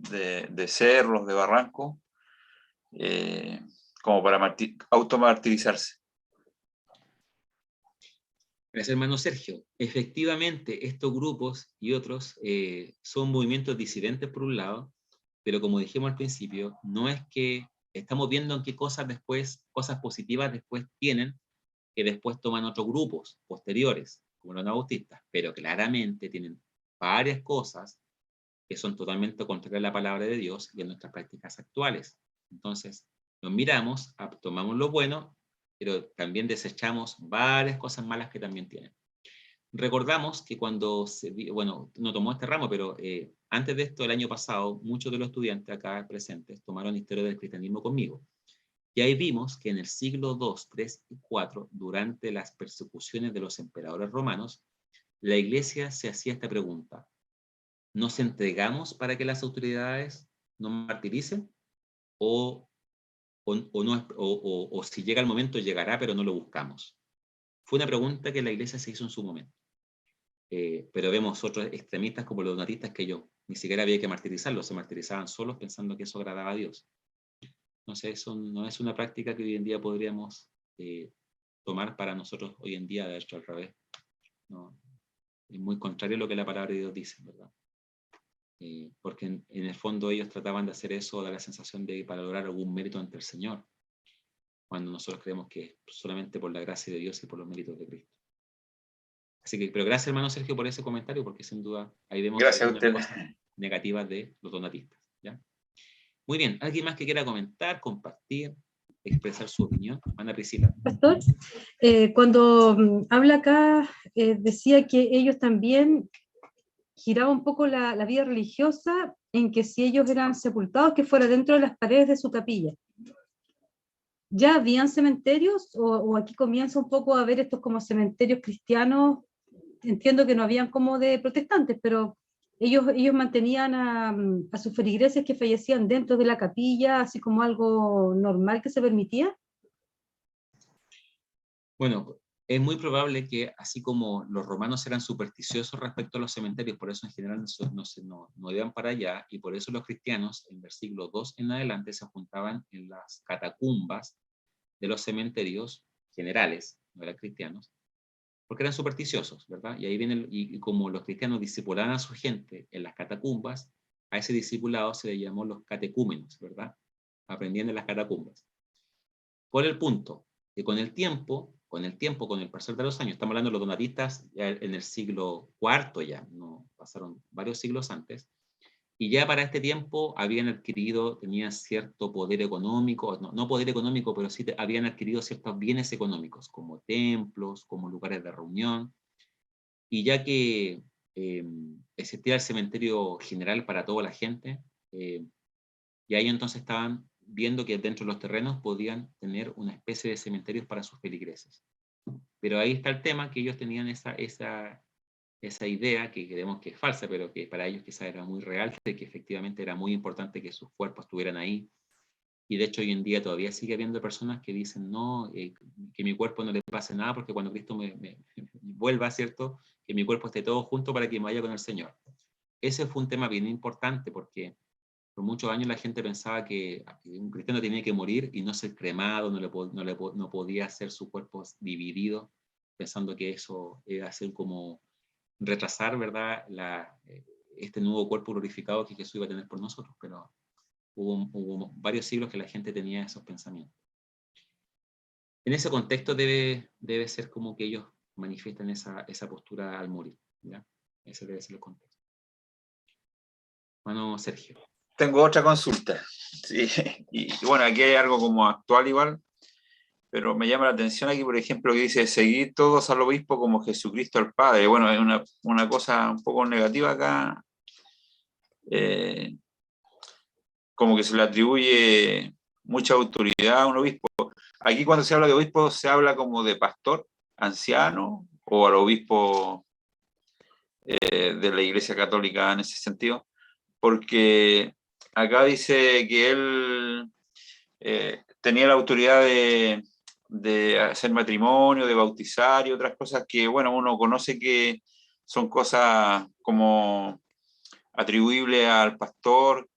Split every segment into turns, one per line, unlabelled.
de cerros, de barrancos, como para automartirizarse.
Gracias, hermano Sergio. Efectivamente, estos grupos y otros son movimientos disidentes por un lado, pero como dijimos al principio, no es que estamos viendo en qué cosas después, cosas positivas después tienen, que después toman otros grupos posteriores, como los anabautistas, pero claramente tienen varias cosas que son totalmente contrarias a la palabra de Dios y a nuestras prácticas actuales. Entonces, nos miramos, tomamos lo bueno, pero también desechamos varias cosas malas que también tienen. Recordamos que cuando no tomó este ramo, pero antes de esto, el año pasado, muchos de los estudiantes acá presentes tomaron historia del cristianismo conmigo. Y ahí vimos que en el siglo II, III y IV, durante las persecuciones de los emperadores romanos, la iglesia se hacía esta pregunta: ¿nos entregamos para que las autoridades nos martiricen? ¿O si llega el momento, llegará, pero no lo buscamos? Fue una pregunta que la iglesia se hizo en su momento. Pero vemos otros extremistas como los donatistas que ellos ni siquiera había que martirizarlos, se martirizaban solos pensando que eso agradaba a Dios. Entonces eso no es una práctica que hoy en día podríamos tomar para nosotros hoy en día, de hecho al revés. No, es muy contrario a lo que la palabra de Dios dice, ¿verdad? Porque en el fondo ellos trataban de hacer eso, da la sensación de para lograr algún mérito ante el Señor, cuando nosotros creemos que es solamente por la gracia de Dios y por los méritos de Cristo. Así que, pero gracias, hermano Sergio, por ese comentario, porque sin duda ahí vemos algunas cosas negativas de los donatistas, ¿ya? Muy bien, ¿alguien más que quiera comentar, compartir, expresar su opinión? Ana Priscila.
Pastor, cuando habla acá, decía que ellos también giraban un poco la vida religiosa en que si ellos eran sepultados, que fuera dentro de las paredes de su capilla. ¿Ya habían cementerios o aquí comienza un poco a ver estos como cementerios cristianos? Entiendo que no habían como de protestantes, pero ellos mantenían a sus feligreses que fallecían dentro de la capilla, así como algo normal que se permitía.
Bueno, es muy probable que así como los romanos eran supersticiosos respecto a los cementerios, por eso en general no iban para allá, y por eso los cristianos en el siglo II en adelante se juntaban en las catacumbas de los cementerios generales, no eran cristianos, porque eran supersticiosos, ¿verdad? Y ahí viene, y como los cristianos discipulaban a su gente en las catacumbas, a ese discipulado se le llamó los catecúmenos, ¿verdad? Aprendían en las catacumbas. Por el punto, que con el tiempo, con el pasar de los años, estamos hablando de los donatistas ya en el siglo IV ya, no pasaron varios siglos antes, y ya para este tiempo habían adquirido, tenían cierto poder económico, no poder económico, pero sí habían adquirido ciertos bienes económicos, como templos, como lugares de reunión, y ya que existía el cementerio general para toda la gente, y ahí entonces estaban viendo que dentro de los terrenos podían tener una especie de cementerios para sus feligreses. Pero ahí está el tema, que ellos tenían esa idea, que creemos que es falsa, pero que para ellos quizás era muy real, de que efectivamente era muy importante que sus cuerpos estuvieran ahí. Y de hecho hoy en día todavía sigue habiendo personas que dicen, no, que mi cuerpo no le pase nada, porque cuando Cristo me vuelva, ¿cierto? Que mi cuerpo esté todo junto para que me vaya con el Señor. Ese fue un tema bien importante, porque por muchos años la gente pensaba que un cristiano tenía que morir y no ser cremado, no podía hacer su cuerpo dividido, pensando que eso iba a ser como retrasar, ¿verdad?, este nuevo cuerpo glorificado que Jesús iba a tener por nosotros, pero hubo varios siglos que la gente tenía esos pensamientos. En ese contexto debe ser como que ellos manifiestan esa postura al morir, ¿ya? Ese debe ser el contexto. Bueno, Sergio.
Tengo otra consulta. Sí. Y bueno, aquí hay algo como actual igual, pero me llama la atención aquí, por ejemplo, que dice seguir todos al obispo como Jesucristo al Padre. Bueno, es una cosa un poco negativa acá, como que se le atribuye mucha autoridad a un obispo. Aquí cuando se habla de obispo se habla como de pastor, anciano, o al obispo de la Iglesia Católica en ese sentido, porque acá dice que él tenía la autoridad de hacer matrimonio, de bautizar y otras cosas que, bueno, uno conoce que son cosas como atribuibles al pastor,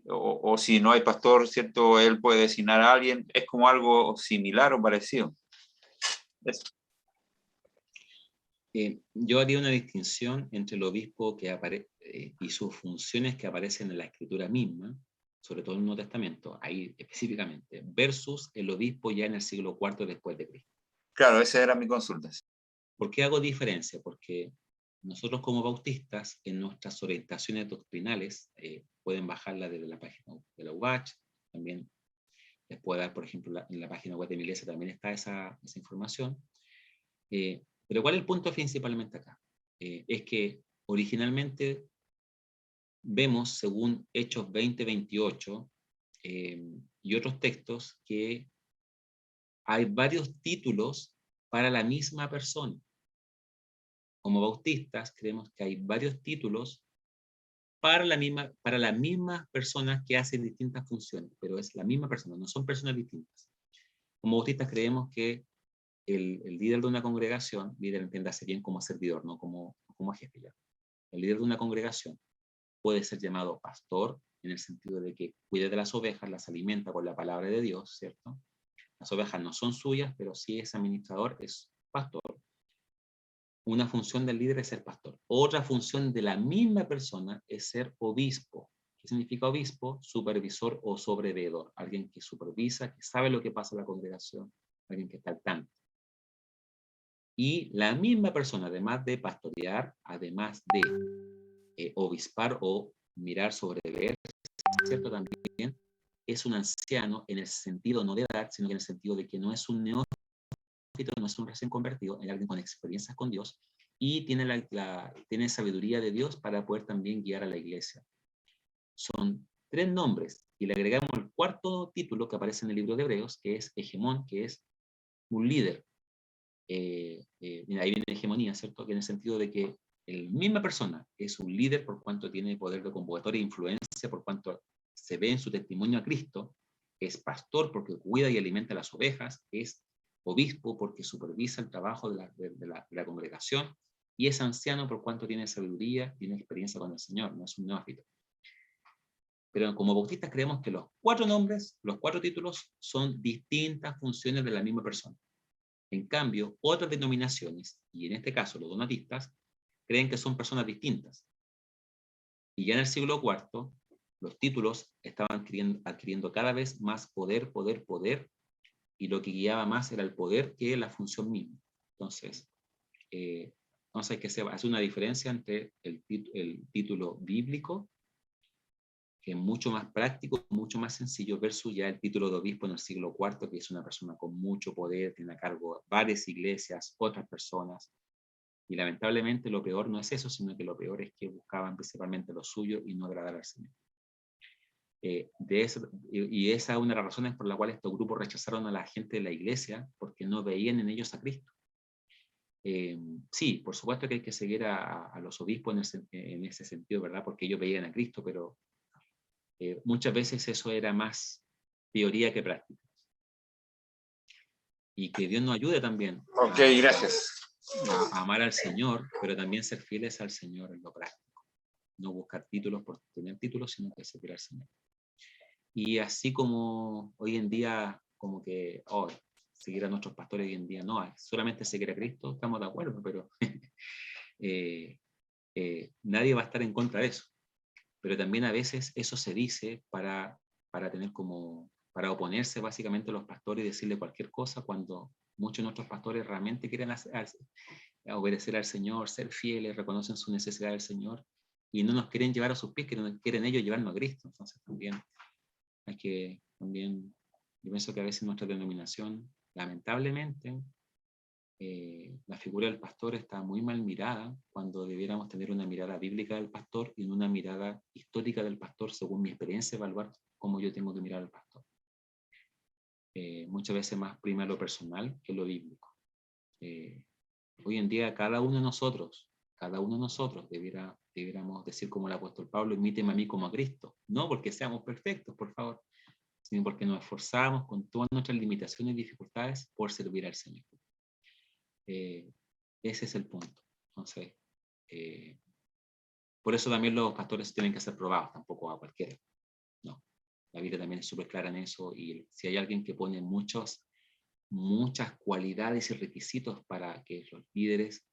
o si no hay pastor, ¿cierto? Él puede designar a alguien. Es como algo similar o parecido. Eso.
Yo haría una distinción entre el obispo que y sus funciones que aparecen en la escritura misma, sobre todo en el Nuevo Testamento, ahí específicamente, versus el obispo ya en el siglo IV después de Cristo.
Claro, esa era mi consulta.
¿Por qué hago diferencia? Porque nosotros como bautistas, en nuestras orientaciones doctrinales, pueden bajarla desde la página de la UBACH, también les puedo dar, por ejemplo, en la página web de mi iglesia también está esa información. Pero ¿cuál es el punto principalmente acá? Es que originalmente vemos, según Hechos 20:28 y otros textos, que hay varios títulos para la misma persona. Como bautistas creemos que hay varios títulos para las mismas personas que hacen distintas funciones, pero es la misma persona, no son personas distintas. Como bautistas creemos que el líder de una congregación, líder entiéndase bien como servidor, no como jefe ya. El líder de una congregación puede ser llamado pastor, en el sentido de que cuida de las ovejas, las alimenta con la palabra de Dios, ¿cierto? Las ovejas no son suyas, pero si es administrador, es pastor. Una función del líder es ser pastor. Otra función de la misma persona es ser obispo. ¿Qué significa obispo? Supervisor o sobreveedor. Alguien que supervisa, que sabe lo que pasa en la congregación, alguien que está al tanto. Y la misma persona, además de pastorear, además de obispar o mirar, sobrever, ¿cierto? También es un anciano en el sentido no de edad, sino que en el sentido de que no es un neófito, no es un recién convertido, es alguien con experiencias con Dios y tiene sabiduría de Dios para poder también guiar a la iglesia. Son 3 nombres y le agregamos el 4º título que aparece en el libro de Hebreos, que es hegemón, que es un líder. Ahí viene hegemonía, ¿cierto? Que en el sentido de que la misma persona es un líder por cuanto tiene poder de convocatoria e influencia, por cuanto se ve en su testimonio a Cristo, es pastor porque cuida y alimenta las ovejas, es obispo porque supervisa el trabajo de la congregación, y es anciano por cuanto tiene sabiduría, tiene experiencia con el Señor, no es un neófito. Pero como bautistas creemos que los 4 nombres, los 4 títulos, son distintas funciones de la misma persona. En cambio, otras denominaciones, y en este caso los donatistas, creen que son personas distintas. Y ya en el siglo IV, los títulos estaban adquiriendo cada vez más poder, y lo que guiaba más era el poder que la función misma. Entonces hay que hacer una diferencia entre el título bíblico, que es mucho más práctico, mucho más sencillo, versus ya el título de obispo en el siglo IV, que es una persona con mucho poder, tiene a cargo varias iglesias, otras personas. Y lamentablemente lo peor no es eso, sino que lo peor es que buscaban principalmente lo suyo y no agradar al Señor. Y esa es una de las razones por las cuales estos grupos rechazaron a la gente de la iglesia, porque no veían en ellos a Cristo. Sí, por supuesto que hay que seguir a los obispos en ese sentido, ¿verdad? Porque ellos veían a Cristo, pero muchas veces eso era más teoría que práctica. Y que Dios nos ayude también
Gracias.
A amar al Señor, pero también ser fieles al Señor en lo práctico. No buscar títulos por tener títulos, sino que servir al Señor. Y así como hoy en día, como que seguir a nuestros pastores hoy en día, no, solamente seguir a Cristo, estamos de acuerdo, pero nadie va a estar en contra de eso. Pero también a veces eso se dice para para oponerse básicamente a los pastores y decirle cualquier cosa, cuando muchos de nuestros pastores realmente quieren obedecer al Señor, ser fieles, reconocen su necesidad del Señor y no nos quieren llevar a sus pies, quieren ellos llevarnos a Cristo. Entonces también yo pienso que a veces nuestra denominación, lamentablemente, la figura del pastor está muy mal mirada, cuando debiéramos tener una mirada bíblica del pastor y una mirada histórica del pastor, según mi experiencia, evaluar cómo yo tengo que mirar al pastor. Muchas veces más prima lo personal que lo bíblico. Hoy en día cada uno de nosotros debiéramos decir como el apóstol Pablo, imíteme a mí como a Cristo, no porque seamos perfectos, por favor, sino porque nos esforzamos con todas nuestras limitaciones y dificultades por servir al Señor. Ese es el punto. Entonces, por eso también los pastores tienen que ser probados, tampoco a cualquiera. No. La Biblia también es súper clara en eso, y si hay alguien que pone muchas cualidades y requisitos para que los líderes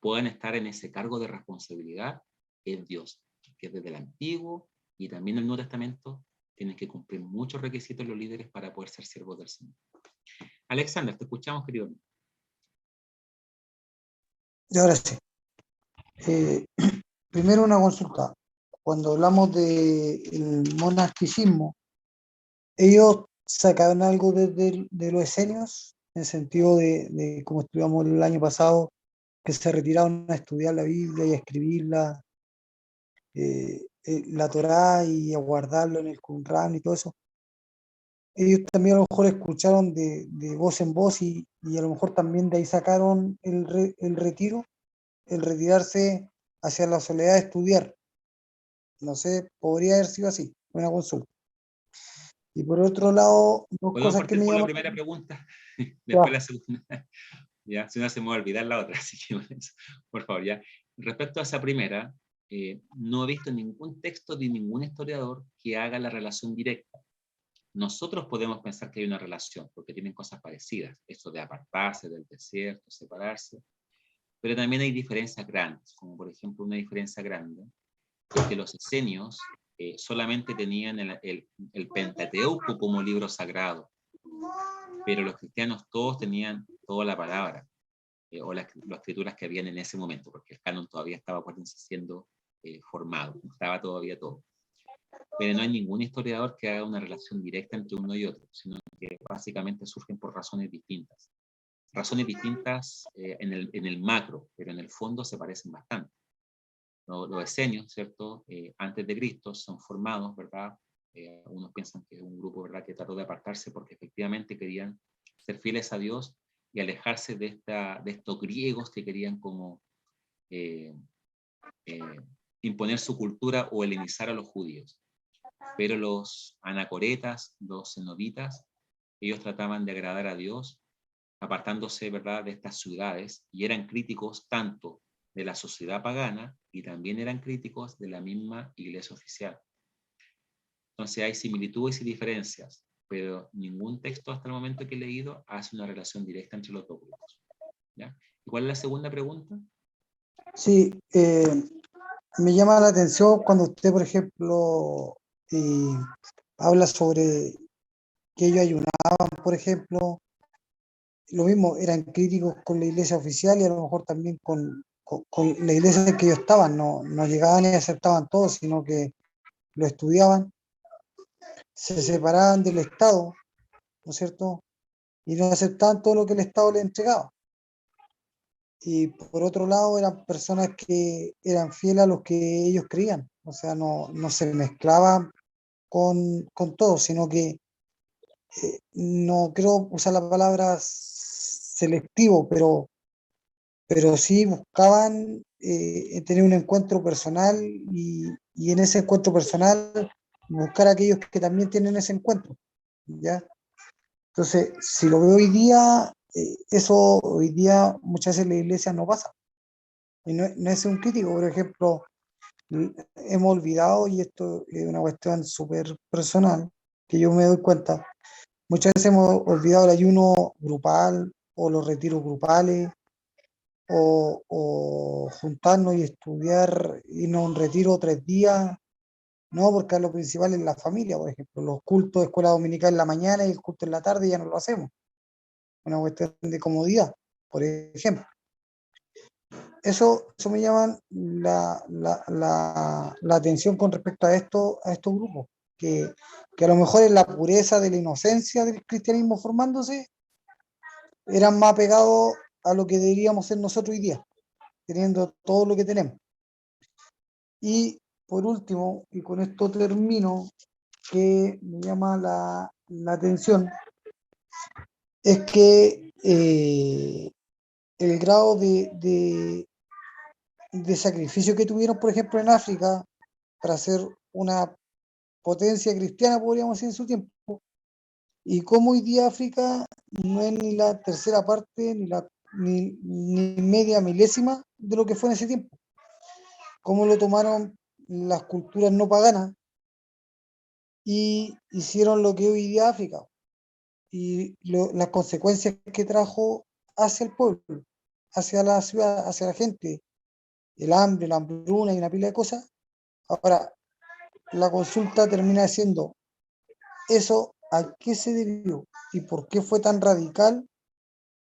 puedan estar en ese cargo de responsabilidad, es Dios, que desde el Antiguo y también el Nuevo Testamento tienen que cumplir muchos requisitos los líderes para poder ser siervos del Señor. Alexander, te escuchamos, querido.
Y ahora sí. Primero una consulta. Cuando hablamos del monasticismo, ellos sacaron algo de los esenios, en el sentido de, como estudiamos el año pasado, que se retiraron a estudiar la Biblia y a escribirla, la Torá y a guardarlo en el Qumran y todo eso. Ellos también a lo mejor escucharon de voz en voz y a lo mejor también de ahí sacaron el retiro, el retirarse hacia la soledad de estudiar. No sé, podría haber sido así, una consulta. Y por otro lado, dos
Podemos
cosas que
partir
me
por la
llaman.
primera pregunta, después la segunda. Ya, si no se me va a olvidar la otra, así que por favor, ya. Respecto a esa primera, no he visto ningún texto de ningún historiador que haga la relación directa. Nosotros podemos pensar que hay una relación, porque tienen cosas parecidas, esto de apartarse del desierto, separarse, pero también hay diferencias grandes, como por ejemplo una diferencia grande, es que los esenios solamente tenían el Pentateuco como libro sagrado, pero los cristianos todos tenían toda la palabra, o las escrituras que habían en ese momento, porque el canon todavía estaba siendo formado, no estaba todavía todo. Pero no hay ningún historiador que haga una relación directa entre uno y otro, sino que básicamente surgen por razones distintas. Razones distintas en el macro, pero en el fondo se parecen bastante. Los esenios, ¿cierto? Antes de Cristo son formados, ¿verdad? Unos piensan que es un grupo, ¿verdad?, que trató de apartarse porque efectivamente querían ser fieles a Dios y alejarse de estos griegos que querían como imponer su cultura o helenizar a los judíos. Pero los anacoretas, los cenobitas, ellos trataban de agradar a Dios, apartándose, ¿verdad?, de estas ciudades, y eran críticos tanto de la sociedad pagana y también eran críticos de la misma iglesia oficial. Entonces hay similitudes y diferencias, pero ningún texto hasta el momento que he leído hace una relación directa entre los dos grupos. ¿Ya? ¿Y cuál es la segunda pregunta?
Sí, me llama la atención cuando usted, por ejemplo, habla sobre que ellos ayunaban, por ejemplo, lo mismo, eran críticos con la iglesia oficial y a lo mejor también con la iglesia en que ellos estaban, no llegaban y aceptaban todo, sino que lo estudiaban, se separaban del Estado, ¿no es cierto? Y no aceptaban todo lo que el Estado les entregaba. Y por otro lado eran personas que eran fieles a lo que ellos creían, o sea, no se mezclaban con todo, sino que no quiero usar la palabra selectivo, pero sí buscaban tener un encuentro personal y en ese encuentro personal buscar a aquellos que también tienen ese encuentro, ¿ya? Entonces, si lo veo hoy día, eso hoy día muchas veces en la iglesia no pasa. Y no es un crítico, por ejemplo, hemos olvidado, y esto es una cuestión súper personal, que yo me doy cuenta, muchas veces hemos olvidado el ayuno grupal o los retiros grupales o juntarnos y estudiar, irnos a un retiro 3 días, no, porque lo principal es la familia, por ejemplo, los cultos de escuela dominical en la mañana y el culto en la tarde ya no lo hacemos, una cuestión de comodidad, por ejemplo. Eso me llama la atención con respecto a estos grupos, que a lo mejor en la pureza de la inocencia del cristianismo formándose, eran más apegados a lo que deberíamos ser nosotros hoy día, teniendo todo lo que tenemos. Y por último, y con esto termino, que me llama la atención, es que el grado de sacrificio que tuvieron, por ejemplo, en África, para ser una potencia cristiana, podríamos decir, en su tiempo, y cómo hoy día África no es ni la tercera parte, ni media milésima de lo que fue en ese tiempo. Cómo lo tomaron las culturas no paganas, y hicieron lo que hoy día África y las consecuencias que trajo hacia el pueblo, hacia la ciudad, hacia la gente, el hambre, la hambruna y una pila de cosas. Ahora, la consulta termina siendo eso, ¿a qué se debió y por qué fue tan radical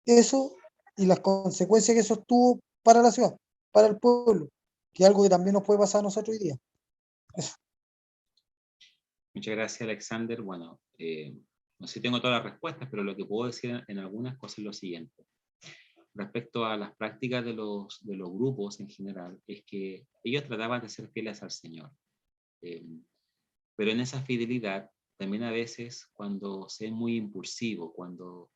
eso y las consecuencias que eso tuvo para la ciudad, para el pueblo, que es algo que también nos puede pasar a nosotros hoy día? Eso.
Muchas gracias, Alexander. Bueno, no sé si tengo todas las respuestas, pero lo que puedo decir en algunas cosas es lo siguiente. Respecto a las prácticas de los grupos en general, es que ellos trataban de ser fieles al Señor. Pero en esa fidelidad, también a veces cuando se es muy impulsivo, cuando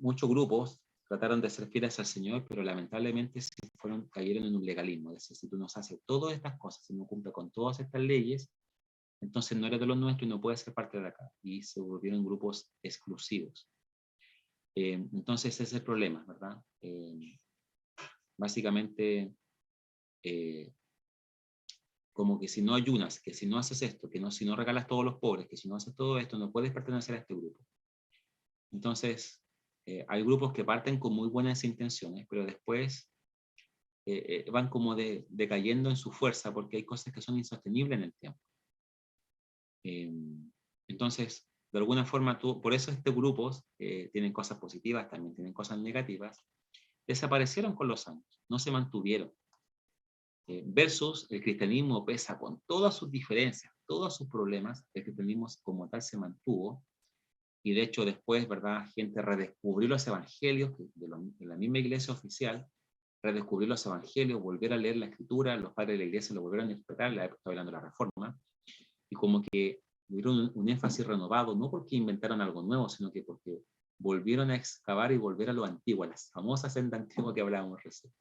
muchos grupos trataron de ser fieles al Señor, pero lamentablemente cayeron en un legalismo. Es decir, si tú nos haces todas estas cosas, si no cumple con todas estas leyes, entonces no eres de los nuestros y no puedes ser parte de acá. Y se volvieron grupos exclusivos. Entonces ese es el problema, ¿verdad? Básicamente, como que si no ayunas, que si no haces esto, que no, si no regalas a todos los pobres, que si no haces todo esto, no puedes pertenecer a este grupo. Entonces, hay grupos que parten con muy buenas intenciones, pero después van como decayendo en su fuerza porque hay cosas que son insostenibles en el tiempo. Entonces, de alguna forma, por eso estos grupos tienen cosas positivas, también tienen cosas negativas, desaparecieron con los años, no se mantuvieron. Versus el cristianismo, pesa con todas sus diferencias, todos sus problemas, el cristianismo como tal se mantuvo, y de hecho después, ¿verdad? Gente redescubrió los evangelios de la misma iglesia oficial, redescubrió los evangelios, volver a leer la escritura, los padres de la iglesia lo volvieron a interpretar, la época hablando de la reforma, y como que tuvieron un énfasis renovado, no porque inventaron algo nuevo, sino que porque volvieron a excavar y volver a lo antiguo, a las famosas sendas antiguas que hablábamos recién.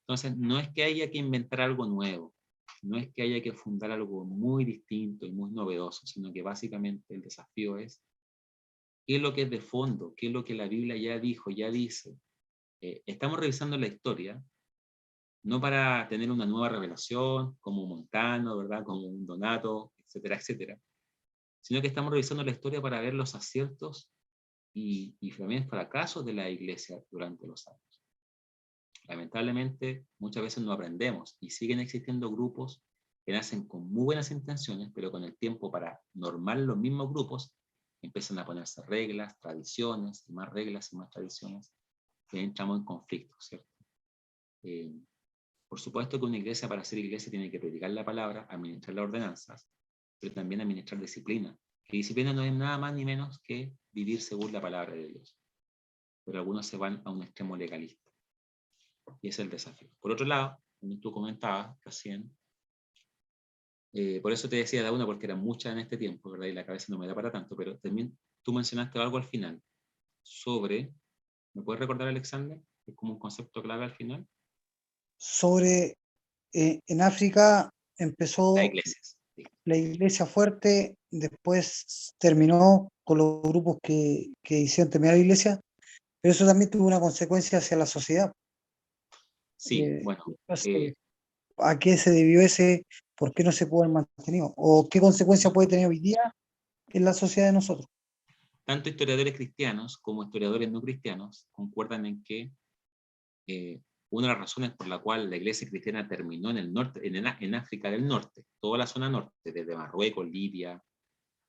Entonces, no es que haya que inventar algo nuevo, no es que haya que fundar algo muy distinto y muy novedoso, sino que básicamente el desafío es qué es lo que es de fondo, qué es lo que la Biblia ya dijo, ya dice. Estamos revisando la historia, no para tener una nueva revelación, como un Montano, ¿verdad? Como un Donato, etcétera, etcétera, sino que estamos revisando la historia para ver los aciertos y también fracasos de la iglesia durante los años. Lamentablemente, muchas veces no aprendemos y siguen existiendo grupos que nacen con muy buenas intenciones, pero con el tiempo, para normar los mismos grupos, empiezan a ponerse reglas, tradiciones, y más reglas y más tradiciones, que entramos en conflicto, ¿cierto? Por supuesto que una iglesia, para ser iglesia, tiene que predicar la palabra, administrar las ordenanzas, pero también administrar disciplina. Que disciplina no es nada más ni menos que vivir según la palabra de Dios. Pero algunos se van a un extremo legalista. Y ese es el desafío. Por otro lado, como tú comentabas recién, por eso te decía de una, porque eran muchas en este tiempo, ¿verdad? Y la cabeza no me da para tanto, pero también tú mencionaste algo al final sobre, ¿me puedes recordar, Alexander? Es como un concepto clave al final.
Sobre, en África empezó
Las iglesias. Sí.
la iglesia fuerte, después terminó con los grupos que hicieron terminar la iglesia, pero eso también tuvo una consecuencia hacia la sociedad.
Sí, bueno.
Entonces, ¿a qué se debió ese? ¿Por qué no se pudo haber mantenido? ¿O qué consecuencia puede tener hoy día en la sociedad de nosotros?
Tanto historiadores cristianos como historiadores no cristianos concuerdan en que una de las razones por la cual la iglesia cristiana terminó en el norte, en África del Norte, toda la zona norte, desde Marruecos, Libia,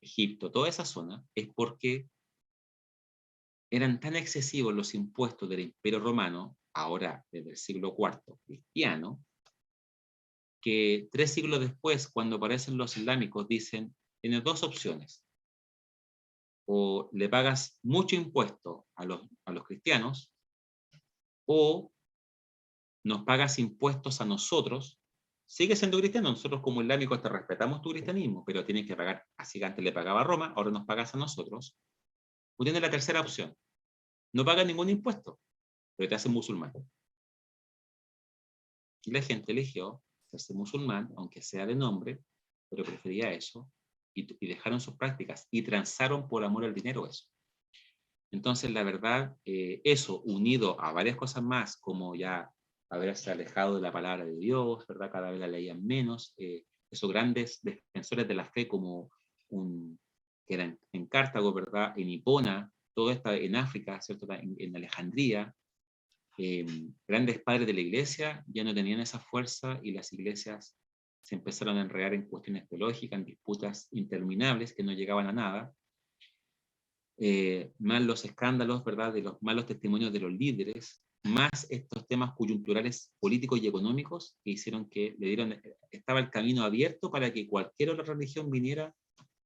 Egipto, toda esa zona, es porque eran tan excesivos los impuestos del Imperio Romano, ahora desde el siglo IV cristiano, que 3 siglos después, cuando aparecen los islámicos, dicen, tienes dos opciones: o le pagas mucho impuesto a los cristianos, o nos pagas impuestos a nosotros. Sigue siendo cristiano, nosotros como islámicos te respetamos tu cristianismo, pero tienes que pagar, así que antes le pagaba a Roma, ahora nos pagas a nosotros. O tienes la tercera opción: no pagas ningún impuesto, pero te hacen musulmán. Y la gente eligió hacerse musulmán, aunque sea de nombre, pero prefería eso, y dejaron sus prácticas, y transaron por amor al dinero eso. Entonces, la verdad, eso unido a varias cosas más, como ya haberse alejado de la palabra de Dios, ¿verdad? Cada vez la leían menos, esos grandes defensores de la fe como que eran en Cartago, ¿verdad? En Hipona, todo esto en África, ¿cierto? En Alejandría, grandes padres de la iglesia ya no tenían esa fuerza y las iglesias se empezaron a enredar en cuestiones teológicas, en disputas interminables que no llegaban a nada, más los escándalos, ¿verdad? De los malos testimonios de los líderes, más estos temas coyunturales políticos y económicos que hicieron que estaba el camino abierto para que cualquier otra religión viniera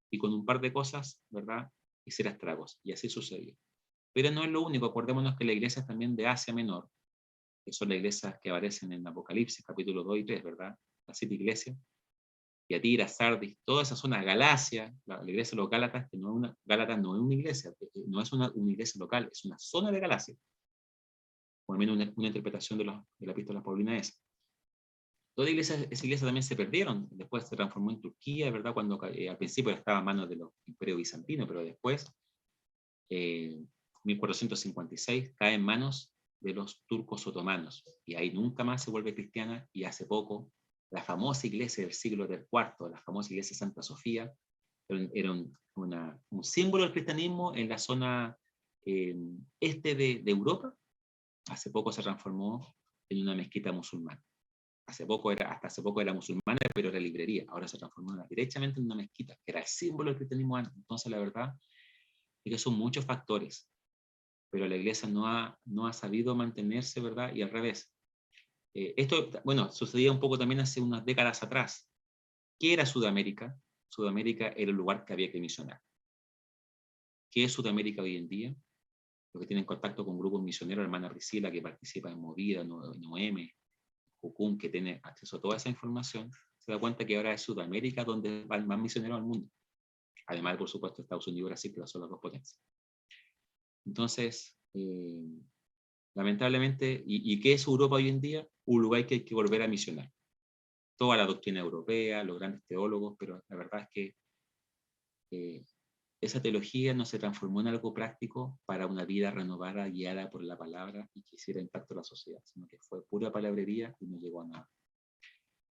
y con un par de cosas, ¿verdad?, hiciera estragos, y así sucedió. Pero no es lo único, acordémonos que las iglesias también de Asia Menor, que son las iglesias que aparecen en Apocalipsis, capítulo 2 y 3, ¿verdad?, las 7 iglesias, Tiatira, Sardis, toda esa zona, Galacia, la iglesia de los Gálatas, que Gálatas no es una iglesia, no es una iglesia local, es una zona de Galacia, por lo menos una interpretación de la epístola paulina es. Toda esa iglesia también se perdieron, después se transformó en Turquía, ¿verdad? Cuando al principio estaba a manos de los imperios bizantinos, pero después, 1456, cae en manos de los turcos otomanos, y ahí nunca más se vuelve cristiana, y hace poco, la famosa iglesia del siglo IV, la famosa iglesia de Santa Sofía, era un símbolo del cristianismo en la zona este de Europa, hace poco se transformó en una mezquita musulmana. Hasta hace poco era musulmana, pero era librería. Ahora se transformó directamente en una mezquita, que era el símbolo del cristianismo antes. Entonces, la verdad es que son muchos factores, pero la iglesia no ha sabido mantenerse, ¿verdad? Y al revés. Esto, bueno, sucedía un poco también hace unas décadas atrás. ¿Qué era Sudamérica? Sudamérica era el lugar que había que misionar. ¿Qué es Sudamérica hoy en día? Los que tienen contacto con grupos misioneros, la hermana Priscila, que participa en Movida, Noeme, Jucún, que tiene acceso a toda esa información, se da cuenta que ahora es Sudamérica donde van más misioneros al mundo. Además, por supuesto, Estados Unidos y Brasil, que son las dos potencias. Entonces, lamentablemente, ¿y qué es Europa hoy en día? Un lugar que hay que volver a misionar. Toda la doctrina europea, los grandes teólogos, pero la verdad es que esa teología no se transformó en algo práctico para una vida renovada, guiada por la palabra y que hiciera impacto en la sociedad, sino que fue pura palabrería y no llegó a nada.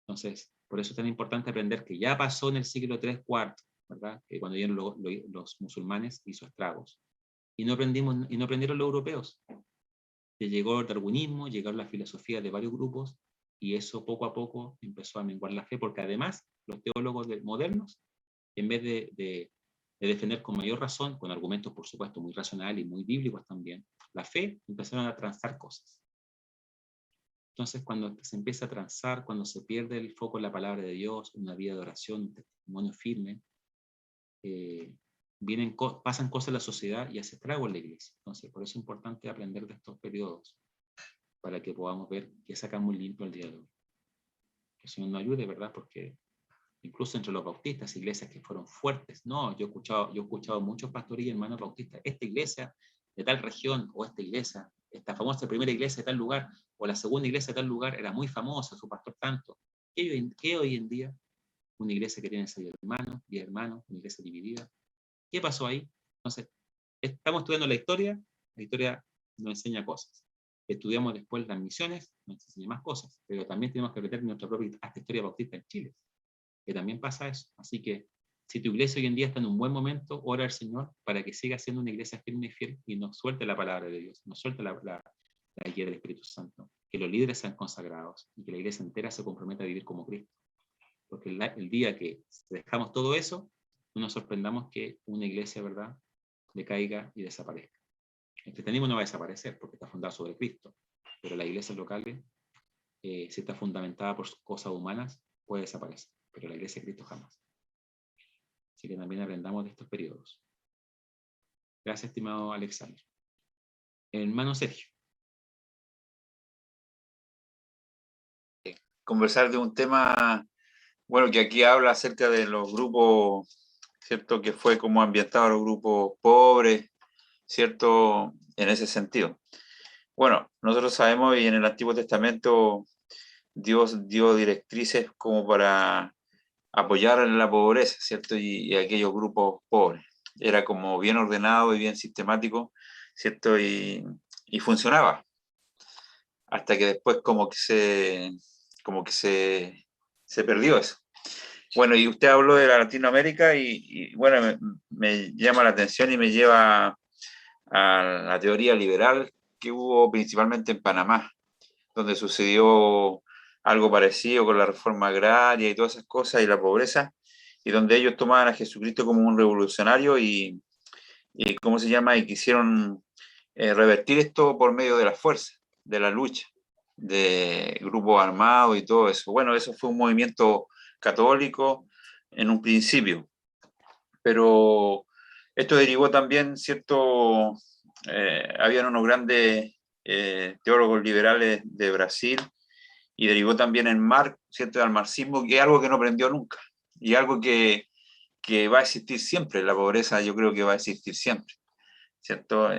Entonces, por eso es tan importante aprender que ya pasó en el siglo III, IV, ¿verdad? Que cuando llegaron los musulmanes hizo estragos. Y no aprendieron los europeos. Que llegó el darwinismo, llegaron las filosofías de varios grupos, y eso poco a poco empezó a menguar la fe, porque además los teólogos modernos, en vez de defender con mayor razón, con argumentos por supuesto muy racionales y muy bíblicos también, la fe, empezaron a transar cosas. Entonces, cuando se empieza a transar, cuando se pierde el foco en la palabra de Dios, una vida de oración, un testimonio firme, pasan cosas en la sociedad y hace estrago en la iglesia. Entonces, por eso es importante aprender de estos periodos, para que podamos ver qué sacamos limpio el día de hoy. Que el Señor nos ayude, ¿verdad? Porque incluso entre los bautistas, iglesias que fueron fuertes, no, yo he escuchado muchos pastores y hermanos bautistas, esta iglesia de tal región, o esta famosa primera iglesia de tal lugar, o la segunda iglesia de tal lugar, era muy famosa, su pastor tanto. ¿Qué hoy en día? Una iglesia que tiene 6 hermanos, 10 hermanos, una iglesia dividida. ¿Qué pasó ahí? Entonces, estamos estudiando la historia nos enseña cosas. Estudiamos después las misiones, nos enseña más cosas, pero también tenemos que aprender nuestra propia historia bautista en Chile, que también pasa eso. Así que, si tu iglesia hoy en día está en un buen momento, ora al Señor para que siga siendo una iglesia firme y fiel y no suelte la palabra de Dios, no suelte la guía del Espíritu Santo, que los líderes sean consagrados y que la iglesia entera se comprometa a vivir como Cristo. Porque el día que dejamos todo eso, no nos sorprendamos que una iglesia, ¿verdad?, decaiga y desaparezca. El cristianismo no va a desaparecer porque está fundado sobre Cristo, pero las iglesias locales, si está fundamentada por cosas humanas, puede desaparecer, pero la iglesia de Cristo jamás. Así que también aprendamos de estos periodos. Gracias, estimado Alexander. Hermano Sergio.
Conversar de un tema, bueno, que aquí habla acerca de los grupos, ¿cierto? Que fue como ambientado a los grupos pobres, ¿cierto? En ese sentido. Bueno, nosotros sabemos, y en el Antiguo Testamento Dios dio directrices como para apoyar en la pobreza, ¿cierto? Y aquellos grupos pobres. Era como bien ordenado y bien sistemático, ¿cierto? Y funcionaba. Hasta que después como que se perdió eso. Bueno, y usted habló de la Latinoamérica y bueno, me llama la atención y me lleva a la teoría liberal que hubo principalmente en Panamá, donde sucedió algo parecido con la reforma agraria y todas esas cosas y la pobreza, y donde ellos tomaban a Jesucristo como un revolucionario y ¿cómo se llama? Y quisieron revertir esto por medio de la fuerza, de la lucha, de grupos armados y todo eso. Bueno, eso fue un movimiento católico en un principio, pero esto derivó también cierto, habían unos grandes teólogos liberales de Brasil y derivó también en Marx, ¿cierto? Al marxismo, que es algo que no aprendió nunca y algo que va a existir siempre. La pobreza yo creo que va a existir siempre, ¿cierto?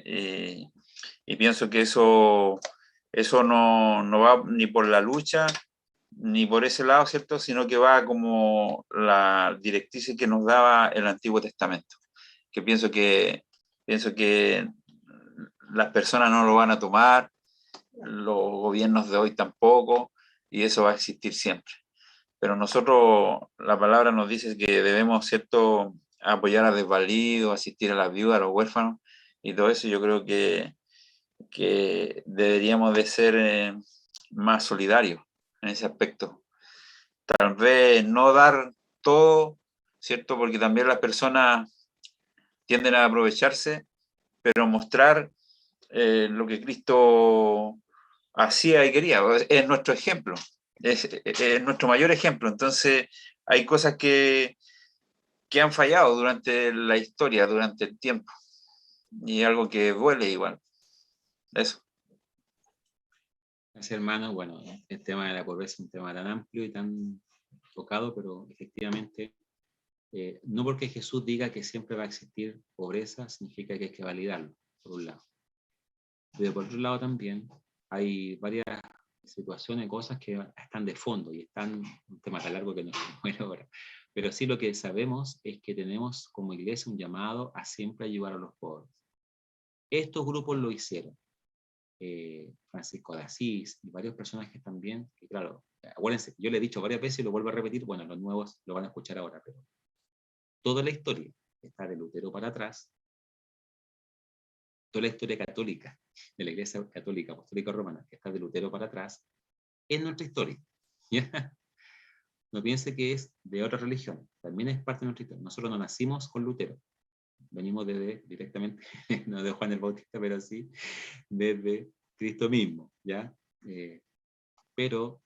Y pienso que eso no va ni por la lucha ni por ese lado, ¿cierto? Sino que va como la directriz que nos daba el Antiguo Testamento, que pienso que las personas no lo van a tomar, los gobiernos de hoy tampoco, y eso va a existir siempre. Pero nosotros, la palabra nos dice que debemos, ¿cierto?, apoyar a desvalidos, asistir a las viudas, a los huérfanos, y todo eso yo creo que deberíamos de ser más solidarios en ese aspecto. Tal vez no dar todo, ¿cierto? Porque también las personas tienden a aprovecharse, pero mostrar lo que Cristo hacía y quería. Es nuestro ejemplo, es nuestro mayor ejemplo. Entonces, hay cosas que han fallado durante la historia, durante el tiempo, y algo que duele igual. Eso.
Gracias, hermano. Bueno, el tema de la pobreza es un tema tan amplio y tan tocado, pero efectivamente, no porque Jesús diga que siempre va a existir pobreza, significa que hay que validarlo, por un lado. Pero por otro lado también hay varias situaciones, cosas que están de fondo y están un tema tan largo que no se muere ahora. Pero sí lo que sabemos es que tenemos como iglesia un llamado a siempre ayudar a los pobres. Estos grupos lo hicieron. Francisco de Asís y varios personajes también, que claro, acuérdense, yo le he dicho varias veces y lo vuelvo a repetir, bueno, los nuevos lo van a escuchar ahora, pero toda la historia está de Lutero para atrás, toda la historia católica, de la Iglesia Católica Apostólica Romana, que está de Lutero para atrás, es nuestra historia. ¿Ya? No piense que es de otra religión, también es parte de nuestra historia. Nosotros no nacimos con Lutero, venimos directamente, no de Juan el Bautista, pero sí desde Cristo mismo, ¿ya? Pero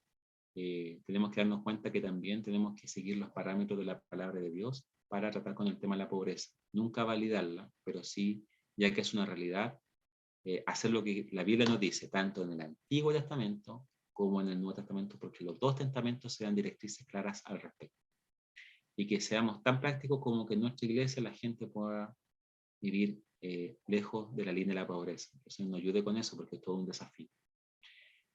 tenemos que darnos cuenta que también tenemos que seguir los parámetros de la palabra de Dios para tratar con el tema de la pobreza. Nunca validarla, pero sí, ya que es una realidad, hacer lo que la Biblia nos dice, tanto en el Antiguo Testamento como en el Nuevo Testamento, porque los dos testamentos se dan directrices claras al respecto. Y que seamos tan prácticos como que en nuestra iglesia la gente pueda vivir lejos de la línea de la pobreza. Entonces nos ayude con eso, porque es todo un desafío.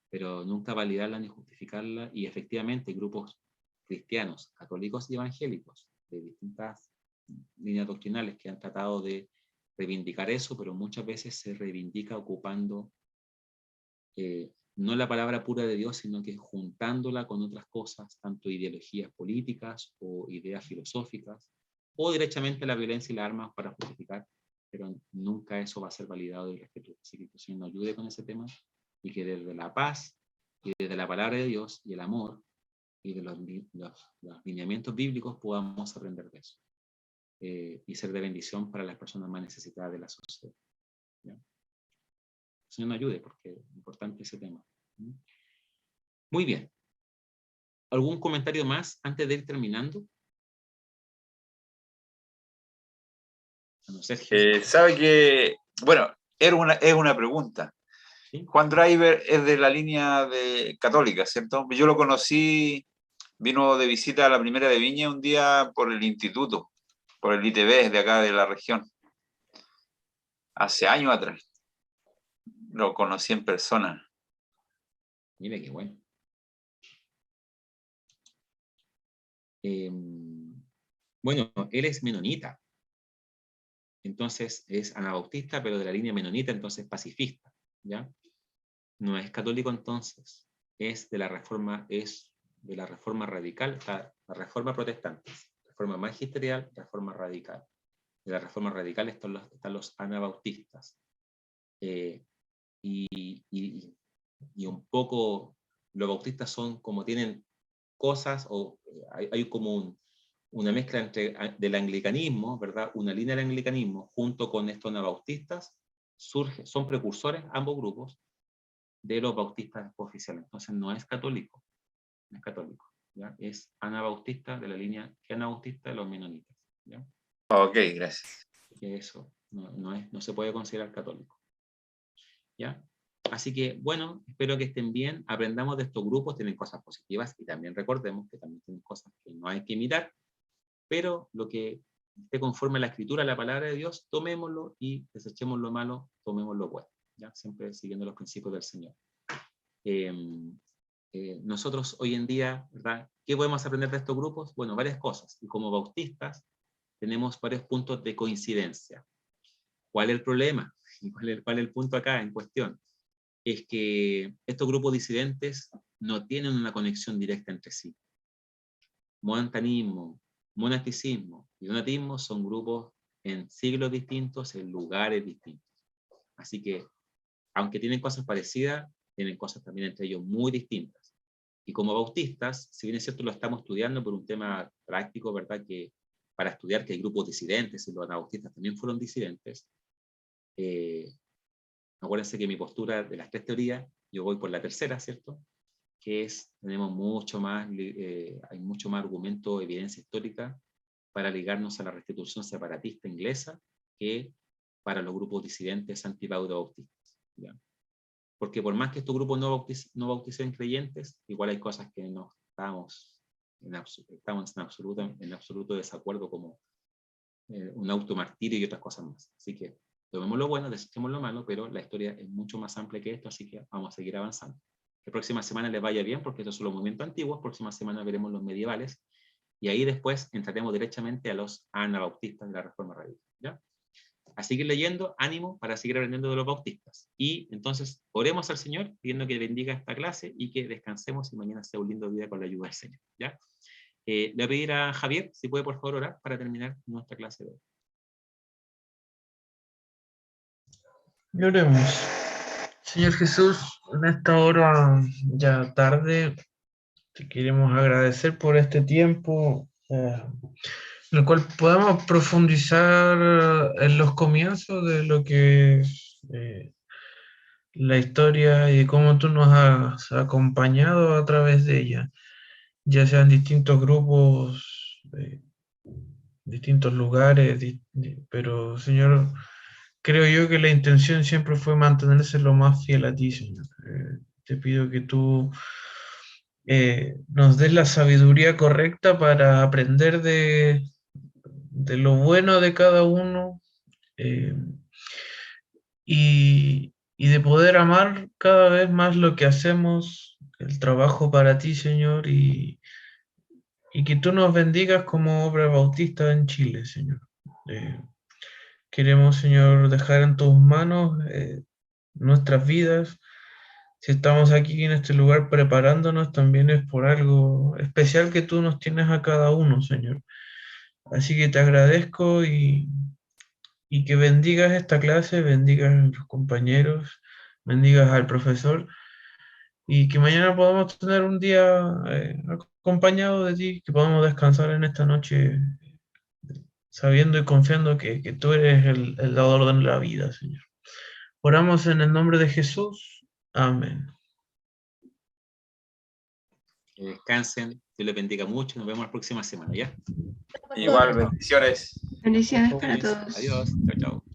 Pero nunca validarla ni justificarla, y efectivamente grupos cristianos, católicos y evangélicos de distintas líneas doctrinales que han tratado de reivindicar eso, pero muchas veces se reivindica ocupando no la palabra pura de Dios, sino que juntándola con otras cosas, tanto ideologías políticas o ideas filosóficas, o directamente la violencia y las armas para justificar, pero nunca eso va a ser validado y respetado. Así que el Señor nos ayude con ese tema, y que desde la paz y desde la palabra de Dios y el amor y de los lineamientos bíblicos podamos aprender de eso y ser de bendición para las personas más necesitadas de la sociedad. ¿Ya? El Señor nos ayude, porque es importante ese tema. Muy bien. ¿Algún comentario más antes de ir terminando?
Sabe que, bueno, es una pregunta.
¿Sí?
Juan Driver es de la línea católica, ¿cierto? Yo lo conocí, vino de visita a la primera de Viña un día por el instituto, por el ITB de acá de la región. Hace años atrás. Lo conocí en persona.
Mire qué bueno. Bueno, él es menonita. Entonces es anabautista, pero de la línea menonita, entonces pacifista. ¿Ya? No es católico entonces. Es de la reforma, es de la reforma radical está la reforma protestante, reforma magisterial, reforma radical. De la reforma radical están los anabautistas. Y un poco los bautistas son como tienen cosas, o hay como una mezcla del anglicanismo, ¿verdad? Una línea del anglicanismo junto con estos anabautistas, son precursores, ambos grupos, de los bautistas oficiales. Entonces no es católico, no es católico, ¿ya? Es anabautista de la línea anabautista de los menonitas, ¿ya?
Ok, gracias.
Que eso no se puede considerar católico, ¿ya? Así que, bueno, espero que estén bien, aprendamos de estos grupos, tienen cosas positivas y también recordemos que también tienen cosas que no hay que imitar, pero lo que esté conforme a la escritura, a la palabra de Dios, tomémoslo y desechemos lo malo, tomemos lo bueno, ¿ya? Siempre siguiendo los principios del Señor. Nosotros hoy en día, ¿verdad? ¿Qué podemos aprender de estos grupos? Bueno, varias cosas, y como bautistas tenemos varios puntos de coincidencia. ¿Cuál es el problema? ¿Cuál es el punto acá en cuestión? Es que estos grupos disidentes no tienen una conexión directa entre sí. Montanismo, monasticismo y donatismo son grupos en siglos distintos, en lugares distintos. Así que, aunque tienen cosas parecidas, tienen cosas también entre ellos muy distintas. Y como bautistas, si bien es cierto lo estamos estudiando por un tema práctico, ¿verdad? Que para estudiar que hay grupos disidentes, y los anabautistas también fueron disidentes, acuérdense que mi postura de las tres teorías, yo voy por la tercera, ¿cierto? Que es, tenemos mucho más, hay mucho más argumento, evidencia histórica para ligarnos a la restitución separatista inglesa que para los grupos disidentes antipaudo-bautistas, ¿ya? Porque por más que estos grupos no bauticen creyentes, igual hay cosas que no estamos en absoluto desacuerdo, como un automartirio y otras cosas más. Así que tomemos lo bueno, desechemos lo malo, pero la historia es mucho más amplia que esto, así que vamos a seguir avanzando. La próxima semana les vaya bien, porque estos son los movimientos antiguos. Próxima semana veremos los medievales, y ahí después entraremos directamente a los anabautistas de la Reforma Radical, ¿ya? A seguir leyendo, ánimo para seguir aprendiendo de los bautistas. Y entonces oremos al Señor, pidiendo que bendiga esta clase y que descansemos y mañana sea un lindo día con la ayuda del Señor, ¿ya? Le voy a pedir a Javier, si puede por favor orar para terminar nuestra clase de hoy.
Y oremos. Señor Jesús, en esta hora ya tarde, te queremos agradecer por este tiempo en el cual podamos profundizar en los comienzos de lo que es la historia y cómo tú nos has acompañado a través de ella, ya sean distintos grupos, distintos lugares, pero Señor, creo yo que la intención siempre fue mantenerse lo más fiel a ti, Señor. Te pido que tú nos des la sabiduría correcta para aprender de lo bueno de cada uno, y de poder amar cada vez más lo que hacemos, el trabajo para ti, Señor, y que tú nos bendigas como obra bautista en Chile, Señor. Queremos, Señor, dejar en tus manos nuestras vidas. Si estamos aquí en este lugar preparándonos, también es por algo especial que tú nos tienes a cada uno, Señor. Así que te agradezco y que bendigas esta clase, bendigas a los compañeros, bendigas al profesor, y que mañana podamos tener un día acompañado de ti, que podamos descansar en esta noche sabiendo y confiando que tú eres el dador de la vida, Señor. Oramos en el nombre de Jesús. Amén.
Que descansen, Dios les bendiga mucho, nos vemos la próxima semana, ¿ya?
Igual, bendiciones.
Bendiciones para todos.
Adiós, chao, chao.